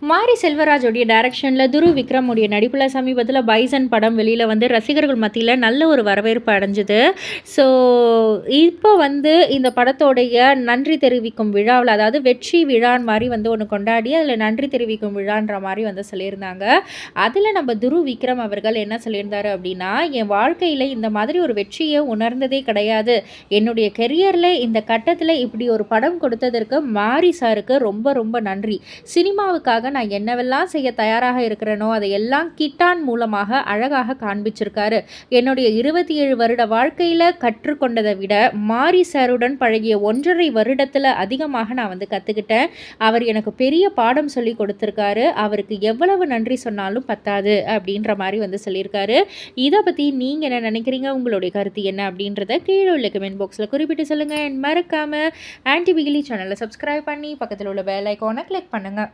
மாரி செல்வராஜோடைய டைரக்ஷனில் துருவ் விக்ரமுடைய நடிப்பில் சமீபத்தில் பைசன் படம் வெளியில் வந்து ரசிகர்கள் மத்தியில் நல்ல ஒரு வரவேற்பு அடைஞ்சுது. ஸோ இப்போ வந்து இந்த படத்தோடைய நன்றி தெரிவிக்கும் விழாவில், அதாவது வெற்றி விழான்னு மாதிரி வந்து ஒன்று கொண்டாடி அதில் நன்றி தெரிவிக்கும் விழான்ற மாதிரி வந்து சொல்லியிருந்தாங்க. அதில் நம்ம துருவ் விக்ரம் அவர்கள் என்ன சொல்லியிருந்தாரு அப்படின்னா, என் வாழ்க்கையில் இந்த மாதிரி ஒரு வெற்றியை உணர்ந்ததே கிடையாது. என்னுடைய கெரியரில் இந்த கட்டத்தில் இப்படி ஒரு படம் கொடுத்ததற்கு மாரி சாருக்கு ரொம்ப ரொம்ப நன்றி. சினிமாவுக்காக நான் என்னவெல்லாம் செய்ய தயாராக இருக்கிறேனோ அதையெல்லாம் கிட்டான் மூலமாக அழகாக காண்பிச்சிருக்காரு. என்னுடைய 27 வருட வாழ்க்கையில் கற்றுக்கொண்டதை விட மாரி சாருடன் பழகிய 1.5 வருடத்தில் அதிகமாக நான் வந்து கற்றுக்கிட்டேன். அவர் எனக்கு பெரிய பாடம் சொல்லி கொடுத்துருக்காரு. அவருக்கு எவ்வளவு நன்றி சொன்னாலும் பத்தாது அப்படின்ற மாதிரி வந்து சொல்லியிருக்காரு. இதை பற்றி நீங்கள் என்ன நினைக்கிறீங்க? உங்களுடைய கருத்து என்ன அப்படின்றத கீழே உள்ள கமெண்ட் பாக்ஸில் குறிப்பிட்டு சொல்லுங்கள். மறக்காமல் ஆன்டி பிகிலி சேனலை சப்ஸ்கிரைப் பண்ணி பக்கத்தில் உள்ள பெல் ஐக்கானை கிளிக் பண்ணுங்கள்.